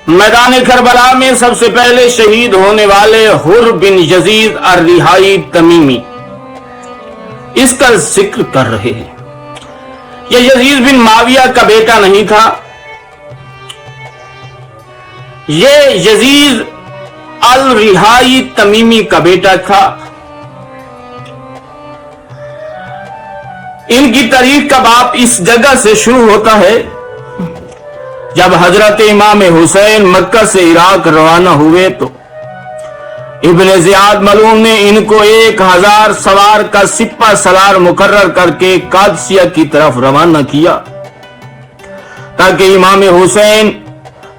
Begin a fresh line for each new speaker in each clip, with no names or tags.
मैदान करबला में सबसे पहले शहीद होने वाले हुर बिन यजीद अर्रिहाई तमीमी, इसका जिक्र कर रहे हैं। यह यजीद बिन माविया का बेटा नहीं था, यह यजीद अल रिहाई तमीमी का बेटा था। इनकी तारीख का बाप इस जगह से शुरू होता है जब हजरत इमाम हुसैन मक्का से इराक रवाना हुए तो इब्ने ज़ियाद मलूम ने इनको 1000 सवार का सिपा सलार मुकर्रर करके कादसिया की तरफ रवाना किया ताकि इमाम हुसैन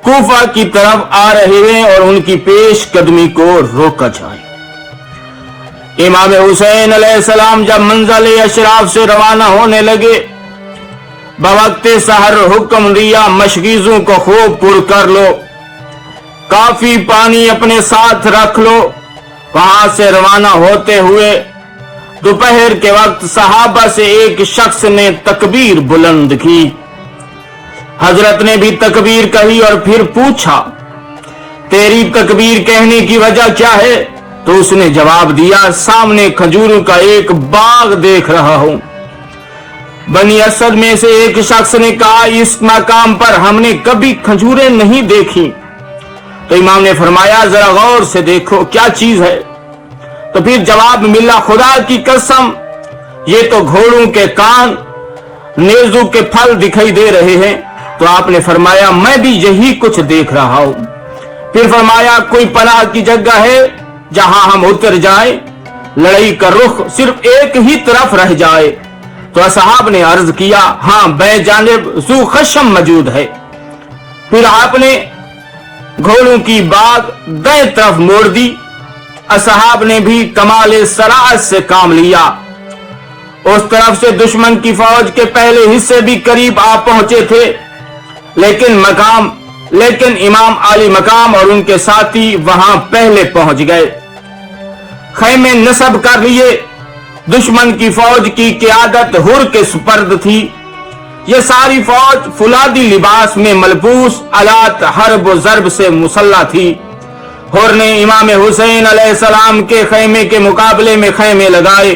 कूफा की तरफ आ रहे हैं और उनकी पेश कदमी को रोका जाए। इमाम हुसैन अलैहिस्सलाम जब मंजिल अशराफ से रवाना होने लगे, बवक्ते सहर हुक्म दिया मशगीजों को खूब पुर कर लो, काफी पानी अपने साथ रख लो। वहां से रवाना होते हुए दोपहर के वक्त सहाबा से एक शख्स ने तकबीर बुलंद की। हजरत ने भी तकबीर कही और फिर पूछा, तेरी तकबीर कहने की वजह क्या है? तो उसने जवाब दिया, सामने खजूरों का एक बाग देख रहा हूं। बनी असद में से एक शख्स ने कहा, इस मकाम पर हमने कभी खजूरें नहीं देखी। तो इमाम ने फरमाया, जरा गौर से देखो क्या चीज है। तो फिर जवाब मिला, खुदा की कसम, ये तो घोड़ों के कान, नेजू के फल दिखाई दे रहे हैं। तो आपने फरमाया, मैं भी यही कुछ देख रहा हूं। फिर फरमाया, कोई पनाह की जगह है जहां हम उतर जाएं, लड़ाई का रुख सिर्फ एक ही तरफ रह जाए। तो असहाब ने अर्ज किया, हां बेजानिब ज़ू खशम मौजूद है। फिर आपने घोड़ों की बाग दाएं तरफ मोड़ दी। असहाब ने भी कमाल सराअत से काम लिया। उस तरफ से दुश्मन की फौज के पहले हिस्से भी करीब आ पहुंचे थे, लेकिन इमाम आली मकाम और उनके साथी वहां पहले पहुंच गए। खैमे नस्ब कर लिए। दुश्मन की फौज की क़ियादत हुर के सुपर्द थी। यह सारी फौज फुलादी लिबास में मलबूस आलात हर्ब व ज़र्ब से मुसल्ला थी। हुर ने इमाम हुसैन अलैहिस्सलाम के खैमे के मुकाबले में खैमे लगाए।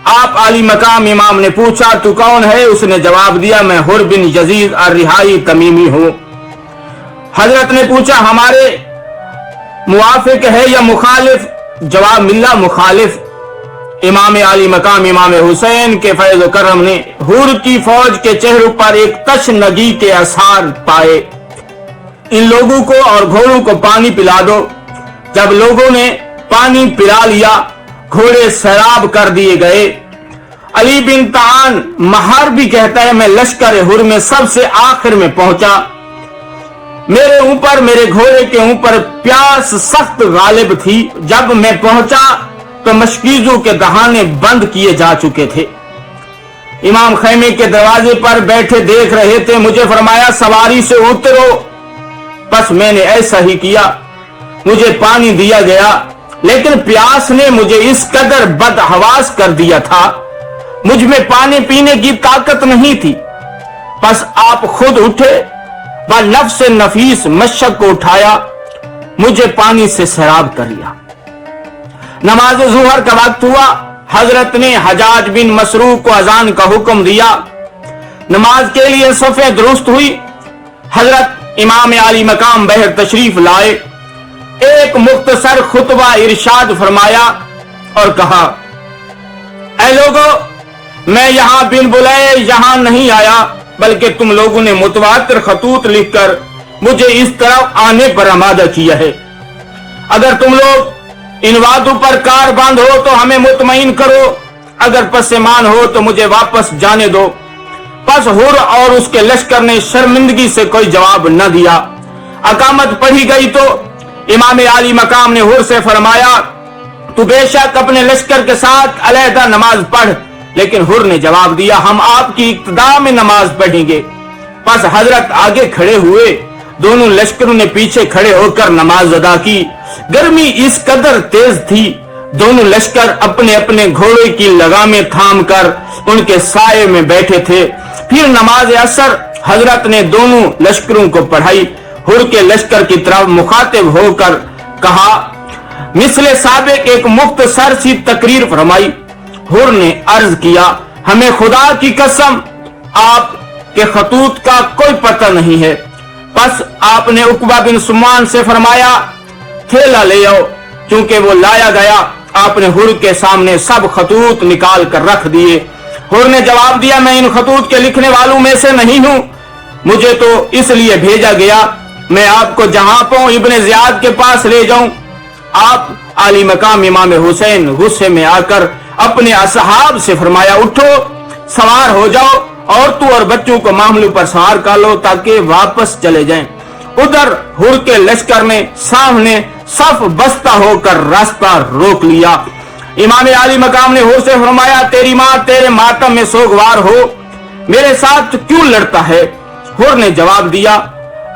आप आली मकाम इमाम ने पूछा, तू कौन है? उसने जवाब दिया, मैं हुर बिन यजीद अर्रिहाई तमीमी हूं। हजरत ने पूछा, हमारे मुवाफिक है या मुखालिफ? जवाब मिला, मुखालिफ। इमाम आली मकाम इमाम हुसैन के फैज़ व करम ने हुर की फौज के चेहरों पर एक तशनगी के आसार पाए। इन लोगों को और घोड़ों को पानी पिला दो। जब लोगों ने पानी पिला लिया, घोड़े सैराब कर दिए गए। अली बिन तान महर भी कहता है, मैं लश्कर हुर में सबसे आखिर में पहुंचा। मेरे घोड़े के ऊपर प्यास सख्त गालिब थी। जब मैं पहुंचा तो मशकीजों के दहाने बंद किए जा चुके थे। इमाम खैमे के दरवाजे पर बैठे देख रहे थे। मुझे फरमाया, सवारी से उतरो। बस मैंने ऐसा ही किया। मुझे पानी दिया गया, लेकिन प्यास ने मुझे इस कदर बदहवास कर दिया था, मुझ में पानी पीने की ताकत नहीं थी। बस आप खुद उठे व नफ्स नफीस मशक को उठाया, मुझे पानी से सैराब कर लिया। नमाज ज़ुहर का वक्त हुआ। हजरत ने हजाज बिन मसरूक को अजान का हुक्म दिया। नमाज के लिए सफ़े दुरुस्त हुई। हजरत इमाम आली मकाम बहर तशरीफ लाए। एक मुख्तसर खुतबा इरशाद फरमाया और कहा, ऐ लोगों, मैं यहां बिन बुलाए यहां नहीं आया, बल्कि तुम लोगों ने मुतवातिर खतूत लिखकर मुझे इस तरफ आने पर आमादा किया है। अगर तुम लोग इन वादों पर कारबंद हो तो हमें मुतमईन करो, अगर पसेमान हो तो मुझे वापस जाने दो। बस हुर और उसके लश्कर ने शर्मिंदगी से कोई जवाब न दिया। अकामत पढ़ी गई तो इमाम आली मकाम ने हुर से फरमाया, तू बेशक अपने लश्कर के साथ अलहदा नमाज पढ़। लेकिन हुर ने जवाब दिया, हम आपकी इक्तदा में नमाज पढ़ेंगे। बस हजरत आगे खड़े हुए, दोनों लश्करों ने पीछे खड़े होकर नमाज अदा की। गर्मी इस कदर तेज थी, दोनों लश्कर अपने अपने घोड़े की लगामें थाम कर उनके साये में बैठे थे। फिर नमाज असर हजरत ने दोनों लश्करों को पढ़ाई। हुर के लश्कर की तरफ मुखातिब होकर कहा। मिसले साबिक एक मुख्तसर सी तकरीर फरमाई। हुर ने अर्ज किया, हमें खुदा की कसम आपके खतूत का कोई पता नहीं है। बस आपने उकबा बिन सुमान से फरमाया, थैला ले आओ। चूंकि वो लाया गया, आपने हुर के सामने सब खतूत निकाल कर रख दिए। हुर ने जवाब दिया, मैं इन खतूत के लिखने वालों में से नहीं हूं, मुझे तो इसलिए भेजा गया मैं आपको जहां पाऊं इब्ने जियाद के पास ले जाऊं। आप आली मकाम इमाम हुसैन गुस्से में आकर अपने असहाब से फरमाया, उठो, सवार हो जाओ और तू और बच्चों को मामलों पर सवार कर लो ताकि वापस चले जाएं। उधर हुर के लश्कर ने सामने सफ बस्ता होकर रास्ता रोक लिया। इमाम आली मकाम ने हुर से फरमाया, तेरी माँ तेरे मातम में सोगवार हो, मेरे साथ क्यों लड़ता है? हुर ने जवाब दिया,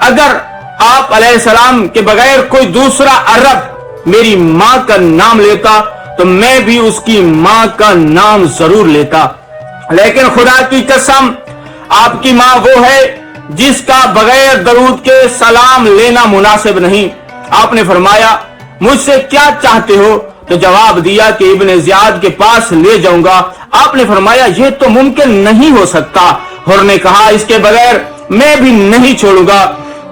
अगर आप अलैहिस्सलाम के बगैर कोई दूसरा अरब मेरी माँ का नाम लेता तो मैं भी उसकी माँ का नाम जरूर लेता, लेकिन खुदा की कसम आपकी माँ वो है जिसका बगैर दरूद के सलाम लेना मुनासिब नहीं। आपने फरमाया, मुझसे क्या चाहते हो? तो जवाब दिया कि इब्ने जियाद के पास ले जाऊंगा। आपने फरमाया, यह तो मुमकिन नहीं हो सकता। हुर ने कहा, इसके बगैर मैं भी नहीं छोड़ूंगा।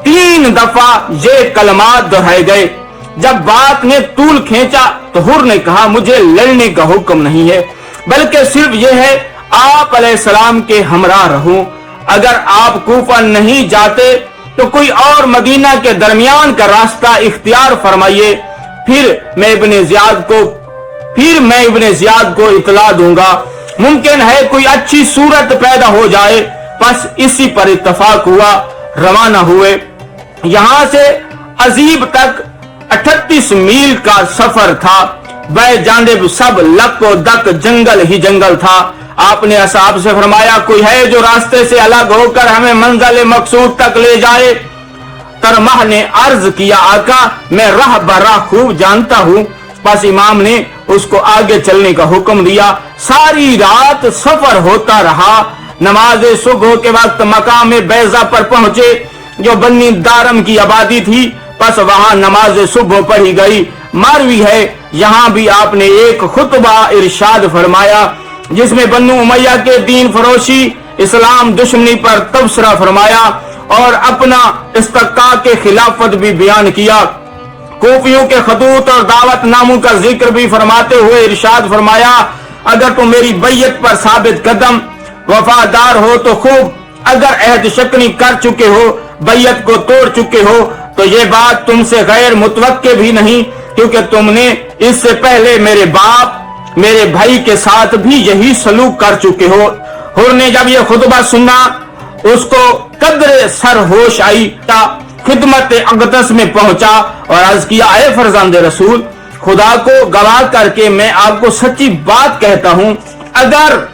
3 दफा ये कलमात दोहराए गए। जब बात ने तूल खींचा तो हुर ने कहा, मुझे लड़ने का हुक्म नहीं है, बल्कि सिर्फ यह है आप अलैहिस्सलाम के हमरा रहूं। अगर आप कूफा नहीं जाते तो कोई और मदीना के दरमियान का रास्ता इख्तियार फरमाइए, फिर मैं इब्ने जियाद को इतला दूंगा। मुमकिन है कोई अच्छी सूरत पैदा हो जाए। बस इसी पर इत्तफाक हुआ, रवाना हुए। यहां से अजीब तक 38 मील का सफर था। जानिब सब लको दक जंगल ही जंगल था। आपने असहाब से फरमाया, कोई है जो रास्ते से अलग होकर हमें मंजिल मकसूद तक ले जाए? तरमाह ने अर्ज किया, आका मैं राह बराह खूब जानता हूँ। बस इमाम ने उसको आगे चलने का हुक्म दिया। सारी रात सफर होता रहा। नमाज सुबह के वक्त मकाम बैजा पर पहुंचे जो बनी दारम की आबादी थी। बस वहां नमाज सुबह पढ़ी गई। मारवी है, यहाँ भी आपने एक खुतबा इरशाद फरमाया जिसमें बन्नू उमैया के दीन फरोशी, इस्लाम दुश्मनी पर तबसरा फरमाया और अपना इस्तका के खिलाफत भी बयान किया। कूफियों के खतूत और दावत नामों का जिक्र भी फरमाते हुए इरशाद फरमाया, अगर तुम मेरी बैयत पर साबित कदम वफादार हो तो खूब, अगर अहद शकनी कर चुके हो, बैयत को तोड़ चुके हो, तो ये बात तुमसे गैर मुतवक्के भी नहीं, क्योंकि तुमने इससे पहले मेरे बाप मेरे भाई के साथ भी यही सलूक कर चुके हो। हुर ने जब यह खुतबा सुना उसको कदरे सर होश आई, खिदमत अक़दस में पहुंचा और अर्ज किया, ऐ फरजांदे रसूल, खुदा को गवाह करके मैं आपको सच्ची बात कहता हूं, अगर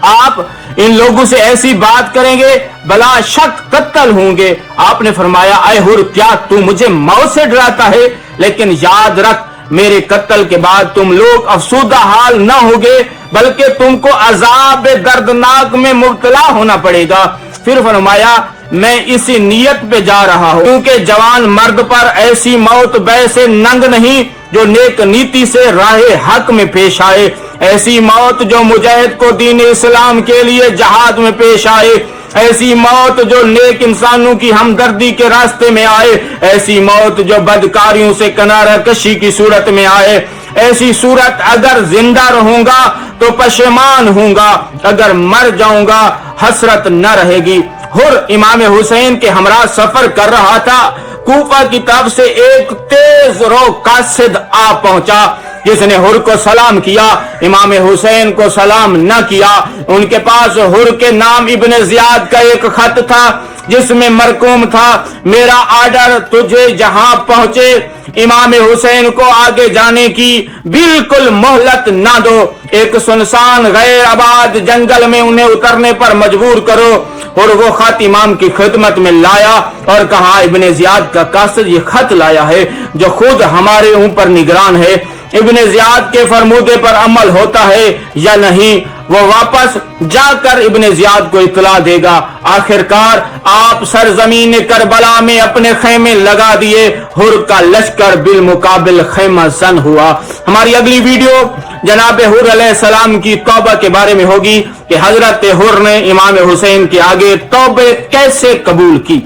आप इन लोगों से ऐसी बात करेंगे बला शक कत्ल होंगे। आपने फरमाया, ऐ हुर, क्या तू मुझे मौत से डराता है? लेकिन याद रख, मेरे कत्ल के बाद तुम लोग अफसुदा हाल न होगे, बल्कि तुमको अजाब दर्दनाक में मुब्तला होना पड़ेगा। फिर फरमाया, मैं इसी नियत पे जा रहा हूँ, क्योंकि जवान मर्द पर ऐसी मौत वैसे नंग नहीं जो नेक नीति से राहे हक में पेश आए, ऐसी मौत जो मुजाहिद को दीन इस्लाम के लिए जहाद में पेश आए, ऐसी मौत जो नेक इंसानों की हमदर्दी के रास्ते में आए, ऐसी मौत जो बदकारियों से किनारा कशी की सूरत में आए। ऐसी सूरत अगर जिंदा रहूंगा तो पशेमान हूंगा, अगर मर जाऊंगा हसरत न रहेगी। हुर इमाम हुसैन के हमरा सफर कर रहा था। कूफा की तरफ से एक तेज रो कासिद आ पहुंचा जिसने हुर को सलाम किया। इमाम हुसैन को सलाम न किया। उनके पास हुर के नाम इब्ने जियाद का एक खत था जिसमें मरकूम था, मेरा आर्डर तुझे जहां पहुंचे इमाम हुसैन को आगे जाने की बिल्कुल मोहलत ना दो, एक सुनसान गैर आबाद जंगल में उन्हें उतरने पर मजबूर करो। और वो खत इमाम की खिदमत में लाया और कहा, इब्ने जियाद का कासिद ये खत लाया है जो खुद हमारे ऊपर निगरान है, इब्ने जियाद के फरमूदे पर अमल होता है या नहीं? وہ واپس جا کر ابن زیاد کو اطلاع دے گا۔ آخرکار آپ سرزمین کربلا میں اپنے خیمے لگا دیے، حر کا لشکر بالمقابل خیمہ زن ہوا۔ ہماری اگلی ویڈیو جناب حر علیہ السلام کی توبہ کے بارے میں ہوگی کہ حضرت حر نے امام حسین کے آگے توبہ کیسے قبول کی۔